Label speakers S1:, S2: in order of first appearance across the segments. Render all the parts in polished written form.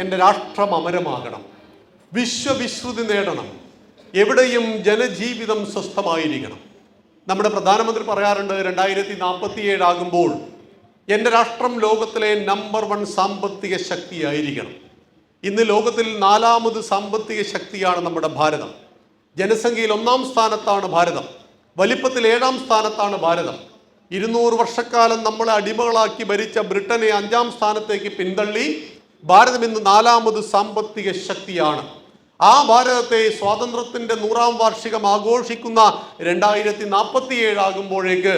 S1: എൻ്റെ രാഷ്ട്രം അമരമാകണം, വിശ്വവിശ്രുതി നേടണം, എവിടെയും ജനജീവിതം സ്വസ്ഥമായിരിക്കണം. നമ്മുടെ പ്രധാനമന്ത്രി പറയാറുണ്ട് 2047 ആകുമ്പോൾ എൻ്റെ രാഷ്ട്രം ലോകത്തിലെ നമ്പർ 1 സാമ്പത്തിക ശക്തിയായിരിക്കണം. ഇന്ന് ലോകത്തിൽ 4ാമത് സാമ്പത്തിക ശക്തിയാണ് നമ്മുടെ ഭാരതം. ജനസംഖ്യയിൽ 1ാം സ്ഥാനത്താണ് ഭാരതം. വലിപ്പത്തിൽ 7ാം സ്ഥാനത്താണ് ഭാരതം. 200 വർഷക്കാലം നമ്മളെ അടിമകളാക്കി ഭരിച്ച ബ്രിട്ടനെ 5ാം സ്ഥാനത്തേക്ക് പിന്തള്ളി ഭാരതം ഇന്ന് 4ാമത് സാമ്പത്തിക ശക്തിയാണ്. ആ ഭാരതത്തെ സ്വാതന്ത്ര്യത്തിന്റെ 100ാം വാർഷികം ആഘോഷിക്കുന്ന 2047 ആകുമ്പോഴേക്ക്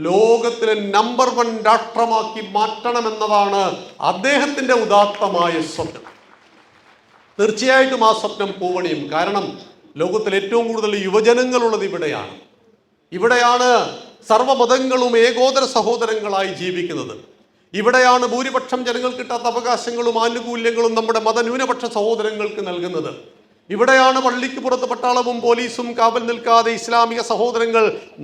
S1: ലോകത്തിലെ നമ്പർ 1 രാഷ്ട്രമാക്കി മാറ്റണമെന്നതാണ് അദ്ദേഹത്തിന്റെ ഉദാത്തമായ സ്വപ്നം. തീർച്ചയായിട്ടും ആ സ്വപ്നം പൂവണിയും. കാരണം ലോകത്തിൽ ഏറ്റവും കൂടുതൽ യുവജനങ്ങളുള്ളത് ഇവിടെയാണ്. ഇവിടെയാണ് സർവ്വമതങ്ങളും ഏകോദര സഹോദരങ്ങളായി ജീവിക്കുന്നത്. ഇവിടെയാണ് ഭൂരിപക്ഷം ജനങ്ങൾ കിട്ടാത്ത അവകാശങ്ങളും ആനുകൂല്യങ്ങളും നമ്മുടെ മതന്യൂനപക്ഷ സഹോദരങ്ങൾക്ക് നൽകുന്നത്. ഇവിടെയാണ് പള്ളിക്ക് പുറത്ത് പട്ടാളവും പോലീസും കാവൽ നിൽക്കാതെ ഇസ്ലാമിക സഹോദരങ്ങൾ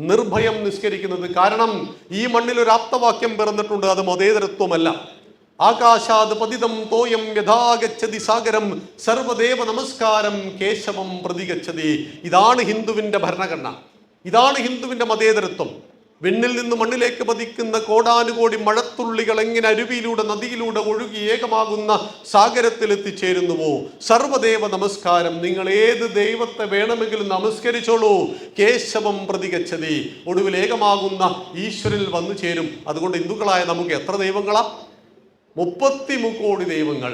S1: നിർഭയം നിസ്കരിക്കുന്നത്. കാരണം ഈ മണ്ണിൽ ഒരു ആപ്തവാക്യം പിറന്നിട്ടുണ്ട്, അത് മതേതരത്വമല്ല. ആകാശാത് പതിതം തോയം യഥാഗച്ഛതി സാഗരം സർവദേവ നമസ്കാരം കേശവം പ്രതിഗച്ഛതി. ഇതാണ് ഹിന്ദുവിന്റെ ഭരണഘടന, ഇതാണ് ഹിന്ദുവിന്റെ മതേതരത്വം. വിണ്ണിൽ നിന്ന് മണ്ണിലേക്ക് പതിക്കുന്ന കോടാനുകോടി മഴത്തുള്ളികൾ എങ്ങനെ അരുവിയിലൂടെ നദിയിലൂടെ ഒഴുകി ഏകമാകുന്ന സാഗരത്തിൽ എത്തിച്ചേരുന്നുവോ, സർവദേവ നമസ്കാരം, നിങ്ങൾ ഏത് ദൈവത്തെ വേണമെങ്കിലും നമസ്കരിച്ചോളൂ, കേശവം പ്രതിഗച്ഛതി, ഒടുവിൽ ഏകമാകുന്ന ഈശ്വരനിൽ വന്നു ചേരും. അതുകൊണ്ട് ഹിന്ദുക്കളായ നമുക്ക് എത്ര ദൈവങ്ങളാ? 33 കോടി ദൈവങ്ങൾ.